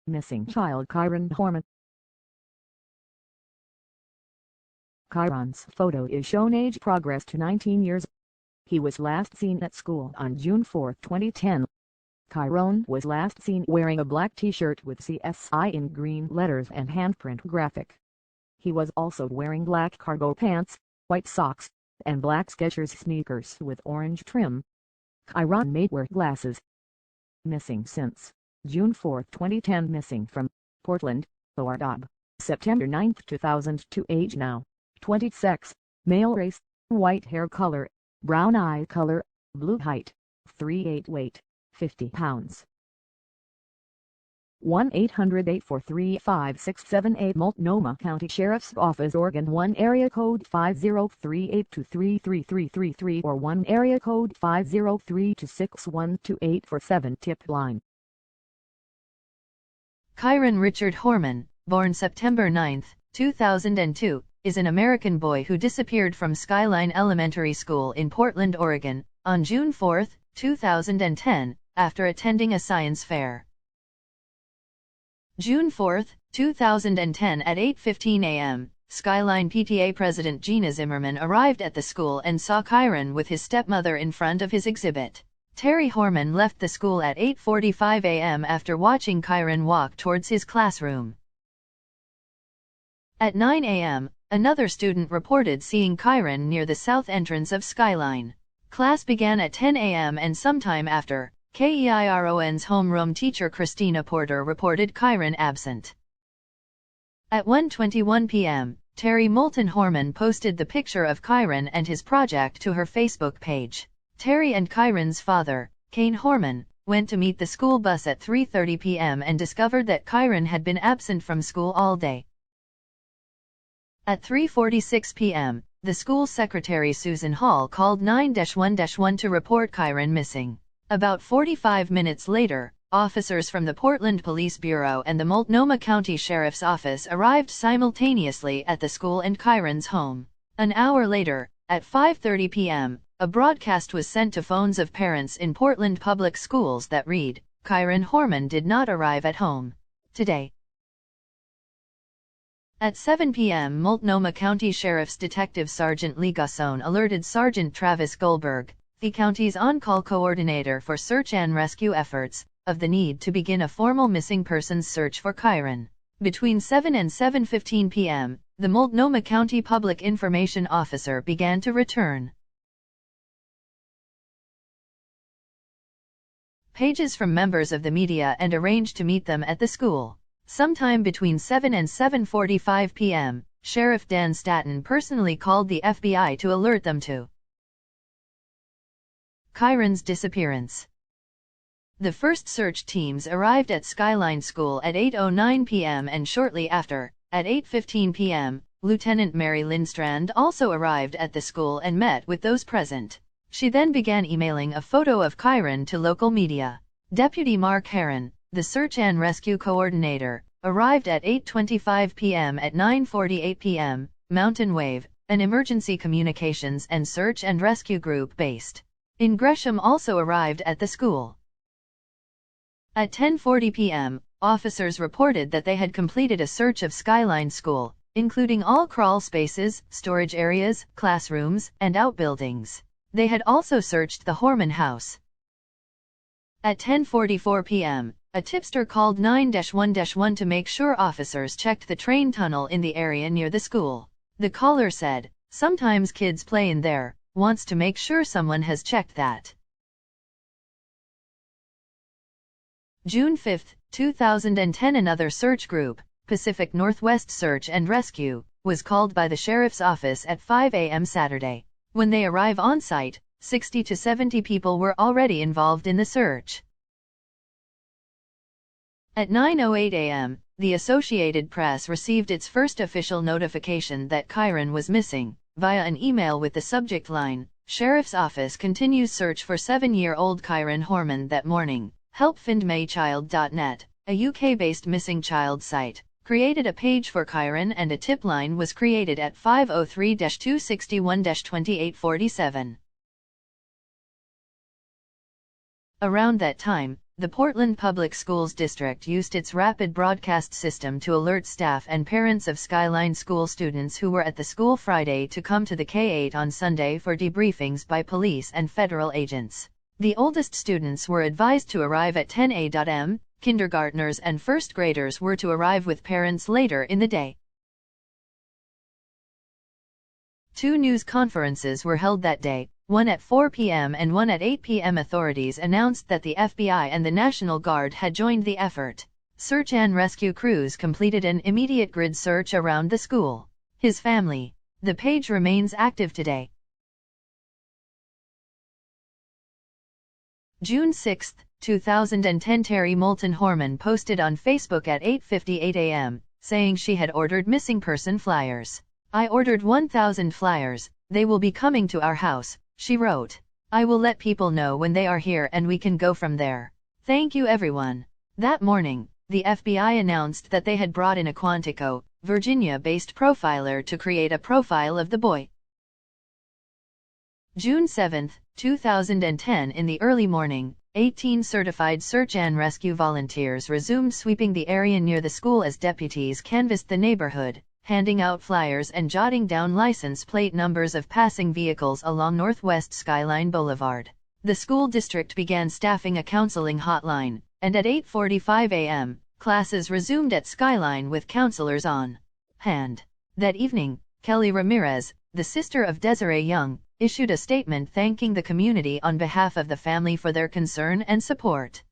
Missing child Kryon Horman. Kryon's photo is shown age progress to 19 years. He was last seen at school on June 4, 2010. Kryon was last seen wearing a black t-shirt with CSI in green letters and handprint graphic. He was also wearing black cargo pants, white socks, and black Skechers sneakers with orange trim. Kryon may wear glasses. Missing since June 4, 2010. Missing from Portland, Oregon. September 9, 2002. Age now 20. Sex, male. Race, white. Hair color, brown. Eye color, blue. Height, 3'8". Weight, 50 pounds. 1-800-843-5678 Multnomah County Sheriff's Office, Oregon. 1 area code 503-823-3333 or 1 area code 503-261-2847 tip line. Kryon Richard Horman, born September 9, 2002, is an American boy who disappeared from Skyline Elementary School in Portland, Oregon, on June 4, 2010, after attending a science fair. June 4, 2010 at 8:15 a.m., Skyline PTA President Gina Zimmerman arrived at the school and saw Kryon with his stepmother in front of his exhibit. Terry Horman left the school at 8:45 a.m. after watching Kryon walk towards his classroom. At 9 a.m., another student reported seeing Kryon near the south entrance of Skyline. Class began at 10 a.m. and sometime after, Keiron's homeroom teacher Christina Porter reported Kryon absent. At 1:21 p.m., Terry Moulton Horman posted the picture of Kryon and his project to her Facebook page. Terry and Kyron's father, Kane Horman, went to meet the school bus at 3:30 p.m. and discovered that Kryon had been absent from school all day. At 3:46 p.m., the school secretary Susan Hall called 911 to report Kryon missing. About 45 minutes later, officers from the Portland Police Bureau and the Multnomah County Sheriff's Office arrived simultaneously at the school and Kyron's home. An hour later, at 5:30 p.m., a broadcast was sent to phones of parents in Portland public schools that read, "Kryon Horman did not arrive at home today." At 7 p.m., Multnomah County Sheriff's Detective Sergeant Lee Gassone alerted Sergeant Travis Goldberg, the county's on-call coordinator for search and rescue efforts, of the need to begin a formal missing persons search for Kryon. Between 7 and 7:15 p.m., the Multnomah County Public Information Officer began to return pages from members of the media and arranged to meet them at the school. Sometime between 7 and 7:45 p.m., Sheriff Dan Staton personally called the FBI to alert them to Kyron's disappearance. The first search teams arrived at Skyline School at 8:09 p.m. and shortly after, at 8:15 p.m., Lieutenant Mary Lindstrand also arrived at the school and met with those present. She then began emailing a photo of Kryon to local media. Deputy Mark Herron, the search and rescue coordinator, arrived at 8:25 p.m. At 9:48 p.m., Mountain Wave, an emergency communications and search and rescue group based in Gresham, also arrived at the school. At 10:40 p.m., officers reported that they had completed a search of Skyline School, including all crawl spaces, storage areas, classrooms, and outbuildings. They had also searched the Horman house. At 10:44 p.m., a tipster called 911 to make sure officers checked the train tunnel in the area near the school. The caller said, "Sometimes kids play in there, wants to make sure someone has checked that." June 5, 2010, another search group, Pacific Northwest Search and Rescue, was called by the Sheriff's Office at 5 a.m. Saturday. When they arrive on site, 60 to 70 people were already involved in the search. At 9:08 a.m., the Associated Press received its first official notification that Kryon was missing, via an email with the subject line, "Sheriff's Office continues search for 7-year-old Kryon Horman." That morning, helpfindmaychild.net, a UK-based missing child site, created a page for Kryon and a tip line was created at 503-261-2847. Around that time, the Portland Public Schools District used its rapid broadcast system to alert staff and parents of Skyline School students who were at the school Friday to come to the K-8 on Sunday for debriefings by police and federal agents. The oldest students were advised to arrive at 10 a.m., kindergartners and first graders were to arrive with parents later in the day. 2 news conferences were held that day, one at 4 p.m. and one at 8 p.m. Authorities announced that the FBI and the National Guard had joined the effort. Search and rescue crews completed an immediate grid search around the school. His family. The page remains active today. June 6, 2010 Terry Moulton Horman posted on Facebook at 8:58 a.m., saying she had ordered missing person flyers. "I ordered 1,000 flyers, they will be coming to our house," she wrote. "I will let people know when they are here and we can go from there. Thank you everyone." That morning, the FBI announced that they had brought in a Quantico, Virginia-based profiler to create a profile of the boy. June 7, 2010 in the early morning, 18 certified search and rescue volunteers resumed sweeping the area near the school as deputies canvassed the neighborhood, handing out flyers and jotting down license plate numbers of passing vehicles along Northwest Skyline Boulevard. The school district began staffing a counseling hotline, and at 8:45 a.m., classes resumed at Skyline with counselors on hand. That evening, Kelly Ramirez, the sister of Desiree Young, issued a statement thanking the community on behalf of the family for their concern and support.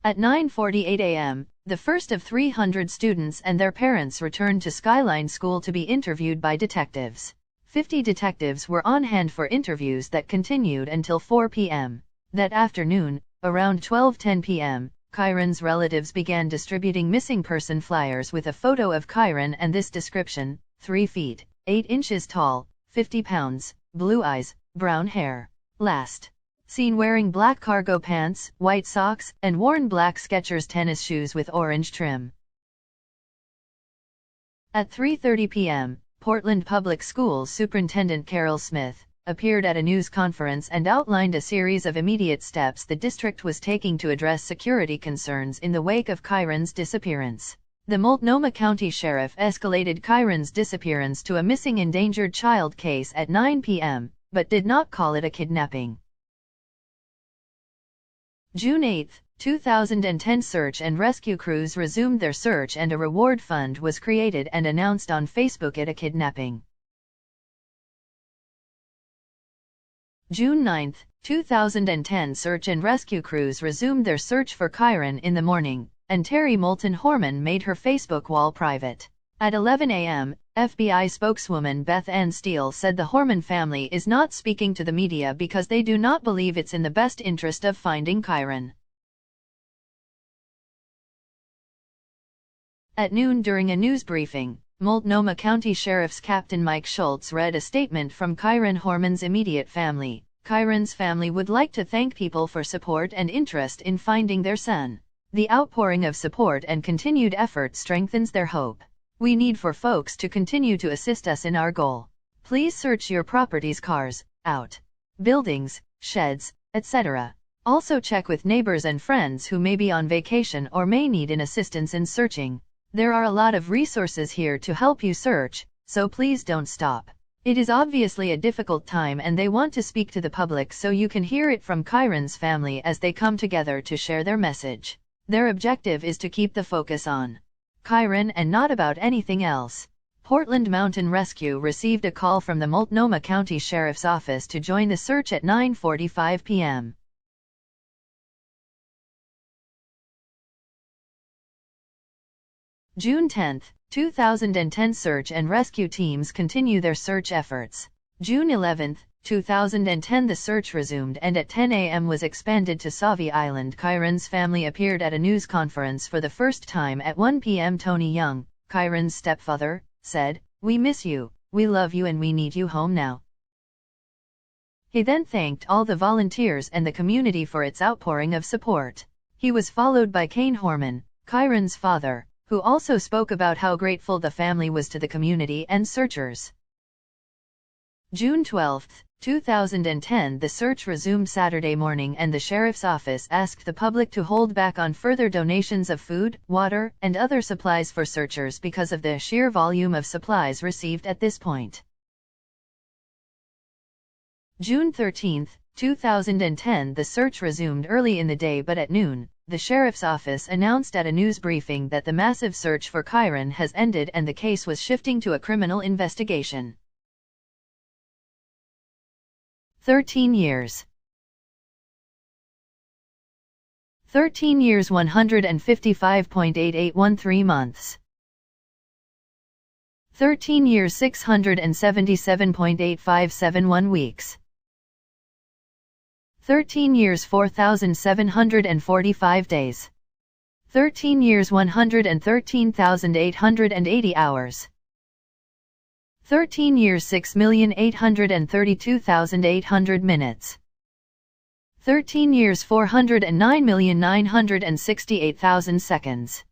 At 9:48 a.m., the first of 300 students and their parents returned to Skyline School to be interviewed by detectives. 50 detectives were on hand for interviews that continued until 4 p.m. That afternoon, around 12:10 p.m., Kyron's relatives began distributing missing person flyers with a photo of Kryon and this description: 3 feet, 8 inches tall, 50 pounds, blue eyes, brown hair. Last seen wearing black cargo pants, white socks, and worn black Skechers tennis shoes with orange trim. At 3:30 p.m., Portland Public Schools Superintendent Carol Smith appeared at a news conference and outlined a series of immediate steps the district was taking to address security concerns in the wake of Kyron's disappearance. The Multnomah County Sheriff escalated Kyron's disappearance to a missing endangered child case at 9 p.m., but did not call it a kidnapping. June 8, 2010 search and rescue crews resumed their search and a reward fund was created and announced on Facebook at a kidnapping. June 9, 2010 search and rescue crews resumed their search for Kryon in the morning, and Terry Moulton Horman made her Facebook wall private. At 11 a.m., FBI spokeswoman Beth Ann Steele said the Horman family is not speaking to the media because they do not believe it's in the best interest of finding Kryon. At noon during a news briefing, Multnomah County Sheriff's Captain Mike Schultz read a statement from Kryon Horman's immediate family. Kyron's family would like to thank people for support and interest in finding their son. The outpouring of support and continued effort strengthens their hope. We need for folks to continue to assist us in our goal. Please search your properties, cars, out, buildings, sheds, etc. Also check with neighbors and friends who may be on vacation or may need assistance in searching. There are a lot of resources here to help you search, so please don't stop. It is obviously a difficult time and they want to speak to the public so you can hear it from Kyron's family as they come together to share their message. Their objective is to keep the focus on Kryon and not about anything else. Portland Mountain Rescue received a call from the Multnomah County Sheriff's Office to join the search at 9:45 p.m. June 10, 2010 search and rescue teams continue their search efforts. June 11, 2010 the search resumed and at 10 a.m. was expanded to Sauvie Island. Kyron's family appeared at a news conference for the first time at 1 p.m. Tony Young, Kyron's stepfather, said, "We miss you, we love you and we need you home now." He then thanked all the volunteers and the community for its outpouring of support. He was followed by Kane Horman, Kyron's father, who also spoke about how grateful the family was to the community and searchers. June 12, 2010. The search resumed Saturday morning and the sheriff's office asked the public to hold back on further donations of food, water, and other supplies for searchers because of the sheer volume of supplies received at this point. June 13, 2010. The search resumed early in the day, but at noon, the sheriff's office announced at a news briefing that the massive search for Kryon has ended and the case was shifting to a criminal investigation. 13 years. 13 years 155.8813 months. 13 years 677.8571 weeks. 13 years 4,745 days. 13 years 113,880 hours. 13 years 6,832,800 minutes. 13 years 409,968,000 seconds.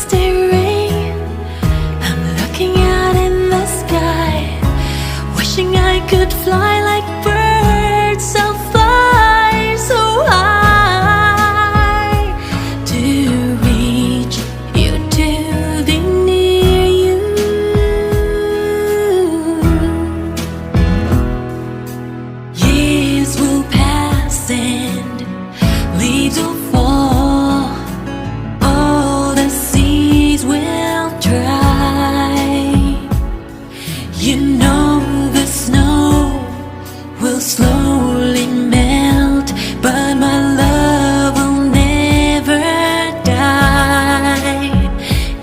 staring. I'm looking out in the sky, wishing I could fly like birds. So fly so high to reach you, to be near you. Years will pass and leaves will fall, all the seas will dry. You know the snow will slowly melt, but my love will never die,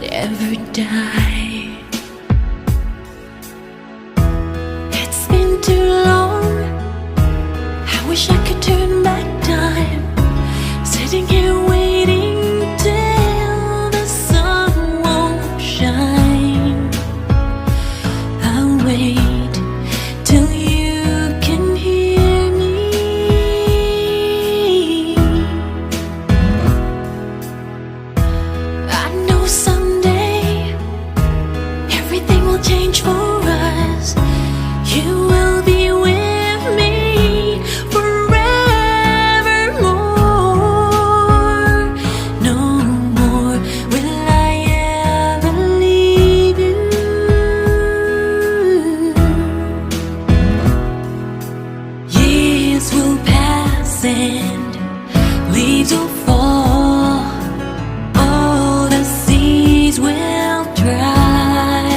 never die. It's been too long, I wish I could turn back time, sitting here waiting till the sun won't shine. I'll wait till you can hear me. I know someday everything will change for us. You will be with me forevermore. No more will I ever leave you. Years will pass and leaves will fall, all the seas will dry.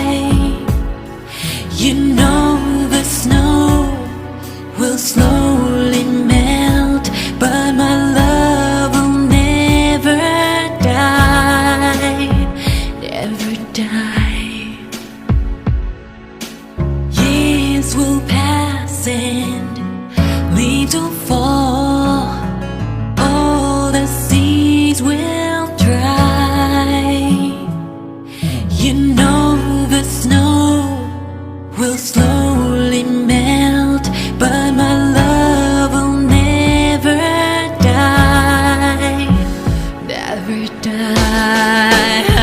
You know the snow will slowly melt, but my love will never die, never die. Years will pass and leaves will fall, all the seas will dry. You know the snow will slowly melt, but my love will never die, never die.